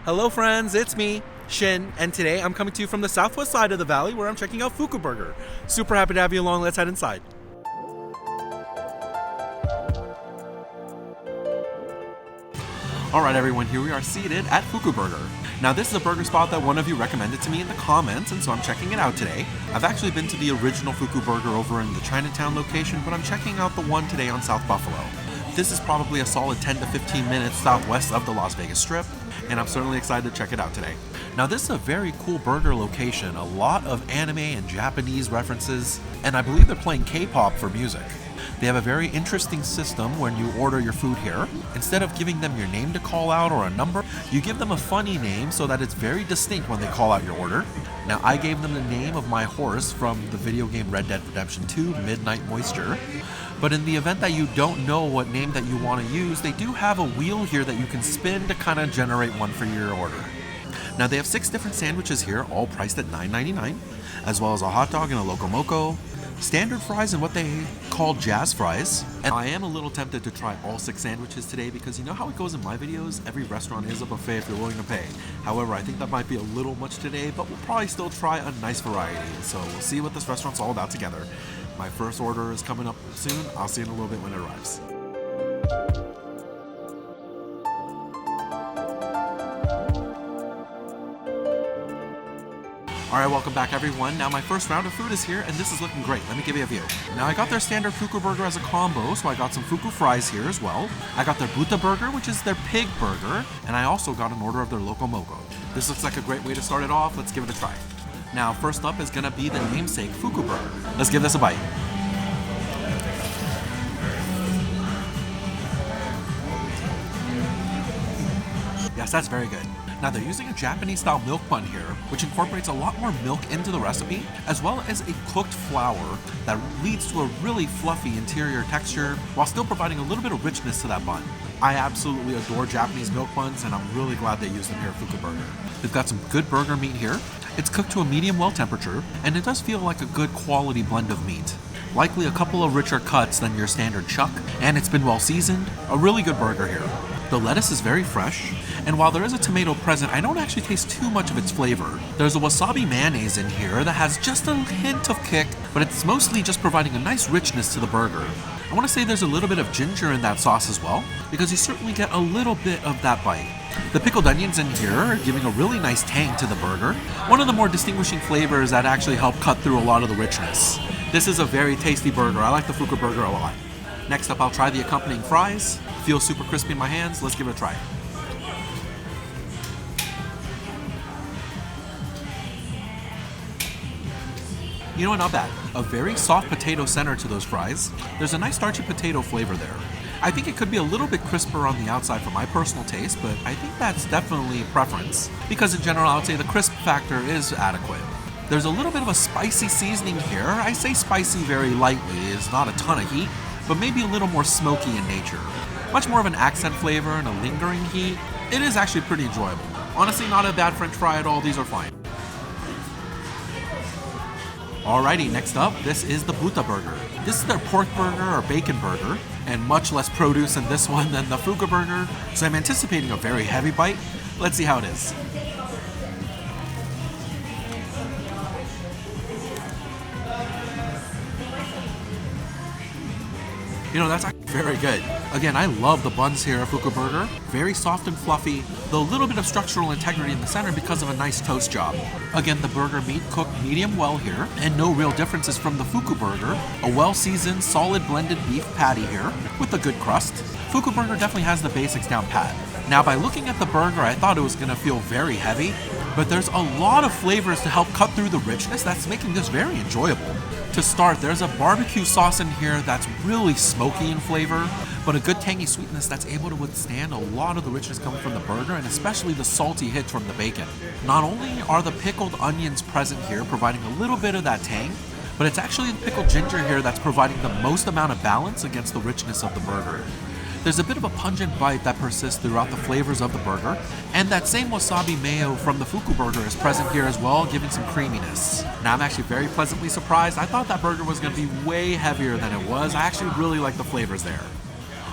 Hello friends, it's me, Shin, and today I'm coming to you from the southwest side of the valley where I'm checking out FukuBurger. Super happy to have you along, let's head inside. Alright everyone, here we are seated at FukuBurger. Now this is a burger spot that one of you recommended to me in the comments, and so I'm checking it out today. I've actually been to the original FukuBurger over in the Chinatown location, but I'm checking out the one today on South Buffalo. This is probably a solid 10 to 15 minutes southwest of the Las Vegas Strip, and I'm certainly excited to check it out today. Now this is a very cool burger location, a lot of anime and Japanese references, and I believe they're playing K-pop for music. They have a very interesting system when you order your food here. Instead of giving them your name to call out or a number, you give them a funny name so that it's very distinct when they call out your order. Now I gave them the name of my horse from the video game Red Dead Redemption 2, Midnight Moisture. But in the event that you don't know what name that you want to use, they do have a wheel here that you can spin to kind of generate one for your order. Now they have 6 different sandwiches here, all priced at $9.99, as well as a hot dog and a Loco Moco, standard fries and what they call jazz fries. And I am a little tempted to try all 6 sandwiches today because you know how it goes in my videos? Every restaurant is a buffet if you're willing to pay. However, I think that might be a little much today, but we'll probably still try a nice variety. So we'll see what this restaurant's all about together. My first order is coming up soon. I'll see you in a little bit when it arrives. Alright, welcome back everyone. Now my first round of food is here and this is looking great. Let me give you a view. Now I got their standard FukuBurger as a combo, so I got some Fuku fries here as well. I got their Buta Burger, which is their pig burger, and I also got an order of their Loco Moco. This looks like a great way to start it off. Let's give it a try. Now first up is gonna be the namesake FukuBurger. Let's give this a bite. Yes, that's very good. Now they're using a Japanese-style milk bun here, which incorporates a lot more milk into the recipe, as well as a cooked flour that leads to a really fluffy interior texture, while still providing a little bit of richness to that bun. I absolutely adore Japanese milk buns, and I'm really glad they use them here at FukuBurger. They've got some good burger meat here. It's cooked to a medium well temperature, and it does feel like a good quality blend of meat. Likely a couple of richer cuts than your standard chuck, and it's been well seasoned. A really good burger here. The lettuce is very fresh, and while there is a tomato present, I don't actually taste too much of its flavor. There's a wasabi mayonnaise in here that has just a hint of kick, but it's mostly just providing a nice richness to the burger. I want to say there's a little bit of ginger in that sauce as well, because you certainly get a little bit of that bite. The pickled onions in here are giving a really nice tang to the burger, one of the more distinguishing flavors that actually help cut through a lot of the richness. This is a very tasty burger. I like the FukuBurger a lot. Next up, I'll try the accompanying fries. Feels super crispy in my hands. Let's give it a try. You know what, not bad. A very soft potato center to those fries. There's a nice starchy potato flavor there. I think it could be a little bit crisper on the outside for my personal taste, but I think that's definitely preference. Because in general, I would say the crisp factor is adequate. There's a little bit of a spicy seasoning here. I say spicy very lightly. It's not a ton of heat, but maybe a little more smoky in nature. Much more of an accent flavor and a lingering heat. It is actually pretty enjoyable. Honestly, not a bad French fry at all. These are fine. Alrighty, next up, this is the Buta Burger. This is their pork burger or bacon burger, and much less produce in this one than the FukuBurger, so I'm anticipating a very heavy bite. Let's see how it is. You know, that's actually very good. Again, I love the buns here at FukuBurger. Very soft and fluffy, though a little bit of structural integrity in the center because of a nice toast job. Again, the burger meat cooked medium well here, and no real differences from the FukuBurger. A well-seasoned, solid blended beef patty here with a good crust. FukuBurger definitely has the basics down pat. Now, by looking at the burger, I thought it was going to feel very heavy, but there's a lot of flavors to help cut through the richness that's making this very enjoyable. To start, there's a barbecue sauce in here that's really smoky in flavor, but a good tangy sweetness that's able to withstand a lot of the richness coming from the burger, and especially the salty hit from the bacon. Not only are the pickled onions present here providing a little bit of that tang, but it's actually the pickled ginger here that's providing the most amount of balance against the richness of the burger. There's a bit of a pungent bite that persists throughout the flavors of the burger, and that same wasabi mayo from the FukuBurger is present here as well, giving some creaminess. Now, I'm actually very pleasantly surprised. I thought that burger was going to be way heavier than it was. I actually really like the flavors there.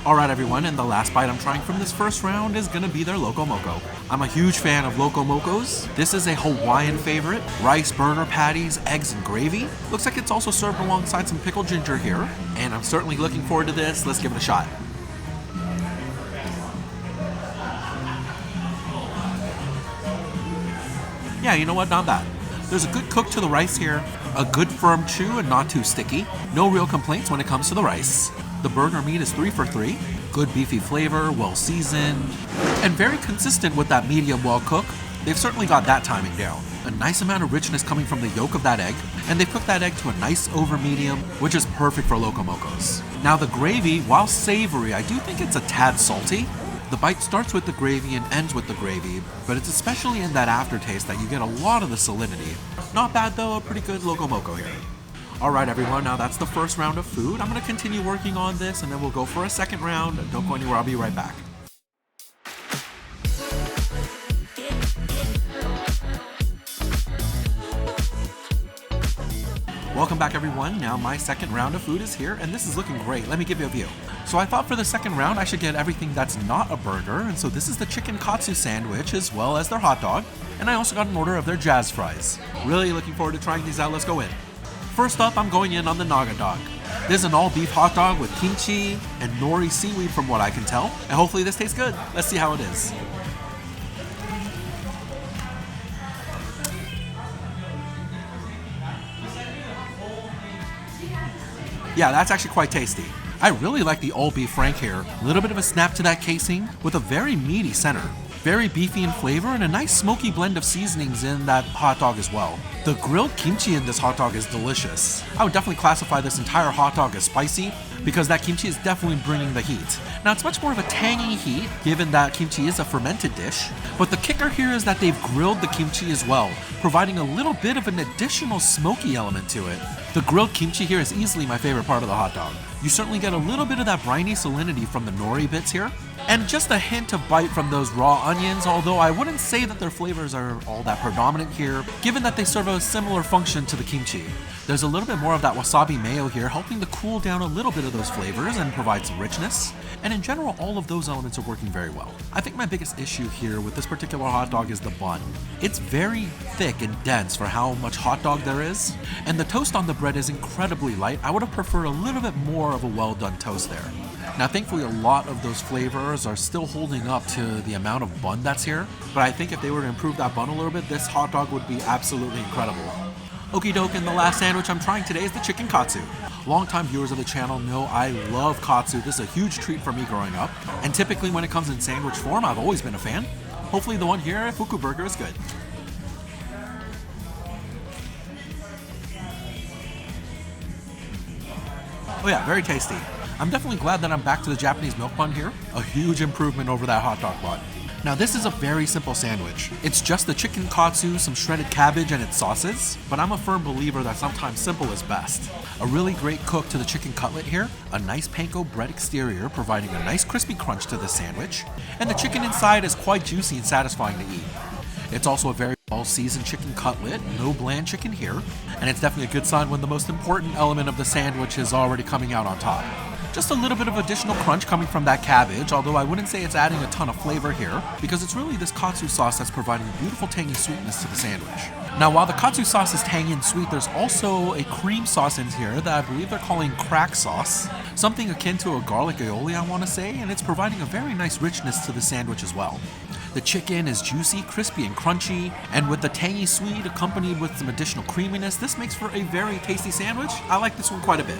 Alright everyone, and the last bite I'm trying from this first round is gonna be their Loco Moco. I'm a huge fan of Loco Mocos. This is a Hawaiian favorite. Rice, burger patties, eggs, and gravy. Looks like it's also served alongside some pickled ginger here. And I'm certainly looking forward to this. Let's give it a shot. Yeah, you know what? Not bad. There's a good cook to the rice here, a good firm chew and not too sticky. No real complaints when it comes to the rice. The burger meat is 3 for 3. Good beefy flavor, well seasoned, and very consistent with that medium well cooked. They've certainly got that timing down. A nice amount of richness coming from the yolk of that egg, and they've cooked that egg to a nice over medium, which is perfect for Loco Mocos. Now the gravy, while savory, I do think it's a tad salty. The bite starts with the gravy and ends with the gravy, but it's especially in that aftertaste that you get a lot of the salinity. Not bad though, a pretty good Loco Moco here. Alright everyone, now that's the first round of food. I'm going to continue working on this and then we'll go for a second round. Don't go anywhere, I'll be right back. Welcome back everyone. Now my second round of food is here and this is looking great. Let me give you a view. So I thought for the second round I should get everything that's not a burger, and so this is the chicken katsu sandwich as well as their hot dog, and I also got an order of their jazz fries. Really looking forward to trying these out. Let's go in. First up, I'm going in on the Naga dog. This is an all-beef hot dog with kimchi and nori seaweed from what I can tell, and hopefully this tastes good. Let's see how it is. Yeah, that's actually quite tasty. I really like the all-beef frank here. A little bit of a snap to that casing with a very meaty center. Very beefy in flavor and a nice smoky blend of seasonings in that hot dog as well. The grilled kimchi in this hot dog is delicious. I would definitely classify this entire hot dog as spicy because that kimchi is definitely bringing the heat. Now it's much more of a tangy heat given that kimchi is a fermented dish, but the kicker here is that they've grilled the kimchi as well, providing a little bit of an additional smoky element to it. The grilled kimchi here is easily my favorite part of the hot dog. You certainly get a little bit of that briny salinity from the nori bits here, and just a hint of bite from those raw onions, although I wouldn't say that their flavors are all that predominant here, given that they serve a similar function to the kimchi. There's a little bit more of that wasabi mayo here, helping to cool down a little bit of those flavors and provide some richness, and in general all of those elements are working very well. I think my biggest issue here with this particular hot dog is the bun. It's very thick and dense for how much hot dog there is, and the toast on the bread is incredibly light. I would have preferred a little bit more of a well done toast there. Now thankfully a lot of those flavors are still holding up to the amount of bun that's here, but I think if they were to improve that bun a little bit, this hot dog would be absolutely incredible. Okie doke, and the last sandwich I'm trying today is the chicken katsu. Longtime viewers of the channel know I love katsu. This is a huge treat for me growing up, and typically when it comes in sandwich form, I've always been a fan. Hopefully the one here at FukuBurger is good. Oh yeah, very tasty. I'm definitely glad that I'm back to the Japanese milk bun here. A huge improvement over that hot dog bun. Now this is a very simple sandwich. It's just the chicken katsu, some shredded cabbage, and its sauces, but I'm a firm believer that sometimes simple is best. A really great cook to the chicken cutlet here, a nice panko bread exterior providing a nice crispy crunch to the sandwich, and the chicken inside is quite juicy and satisfying to eat. It's also a very well-seasoned chicken cutlet, no bland chicken here, and it's definitely a good sign when the most important element of the sandwich is already coming out on top. Just a little bit of additional crunch coming from that cabbage, although I wouldn't say it's adding a ton of flavor here, because it's really this katsu sauce that's providing a beautiful tangy sweetness to the sandwich. Now while the katsu sauce is tangy and sweet, there's also a cream sauce in here that I believe they're calling crack sauce, something akin to a garlic aioli I want to say, and it's providing a very nice richness to the sandwich as well. The chicken is juicy, crispy, and crunchy, and with the tangy sweet accompanied with some additional creaminess, this makes for a very tasty sandwich. I like this one quite a bit.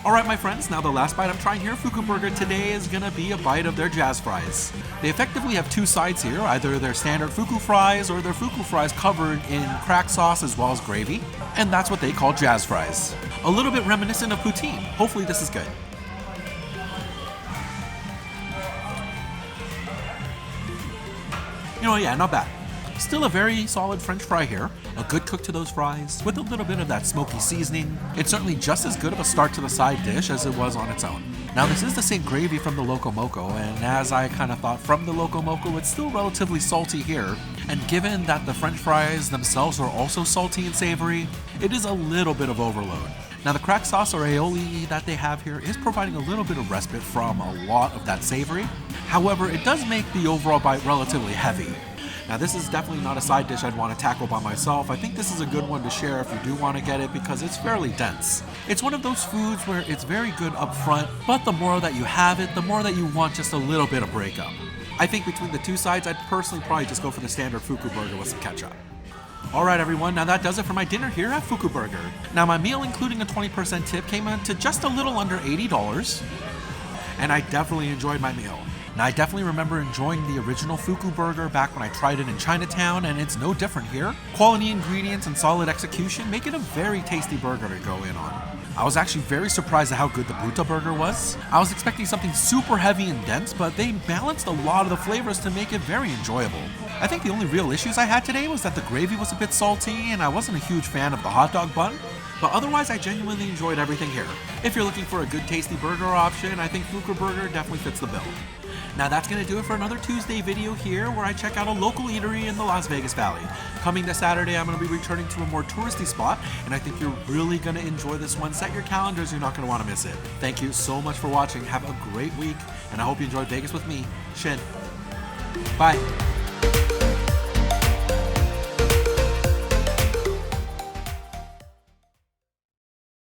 Alright my friends, now the last bite I'm trying here, FukuBurger, today is gonna be a bite of their jazz fries. They effectively have two sides here, either their standard fuku fries or their fuku fries covered in crack sauce as well as gravy, and that's what they call jazz fries. A little bit reminiscent of poutine. Hopefully this is good. You know, yeah, not bad. Still a very solid French fry here. A good cook to those fries with a little bit of that smoky seasoning. It's certainly just as good of a start to the side dish as it was on its own. Now this is the same gravy from the Loco Moco, and as I kind of thought from the Loco Moco, it's still relatively salty here. And given that the French fries themselves are also salty and savory, it is a little bit of overload. Now the cracked sauce or aioli that they have here is providing a little bit of respite from a lot of that savory. However, it does make the overall bite relatively heavy. Now this is definitely not a side dish I'd want to tackle by myself. I think this is a good one to share if you do want to get it because it's fairly dense. It's one of those foods where it's very good up front, but the more that you have it, the more that you want just a little bit of breakup. I think between the two sides, I'd personally probably just go for the standard FukuBurger with some ketchup. Alright everyone, now that does it for my dinner here at FukuBurger. Now my meal, including a 20% tip, came out to just a little under $80, and I definitely enjoyed my meal. Now I definitely remember enjoying the original FukuBurger back when I tried it in Chinatown, and it's no different here. Quality ingredients and solid execution make it a very tasty burger to go in on. I was actually very surprised at how good the Buta burger was. I was expecting something super heavy and dense, but they balanced a lot of the flavors to make it very enjoyable. I think the only real issues I had today was that the gravy was a bit salty, and I wasn't a huge fan of the hot dog bun. But otherwise, I genuinely enjoyed everything here. If you're looking for a good tasty burger option, I think FukuBurger definitely fits the bill. Now that's going to do it for another Tuesday video here where I check out a local eatery in the Las Vegas Valley. Coming this Saturday, I'm going to be returning to a more touristy spot, and I think you're really going to enjoy this one. Set your calendars, you're not going to want to miss it. Thank you so much for watching. Have a great week, and I hope you enjoyed Vegas with me, Shin. Bye.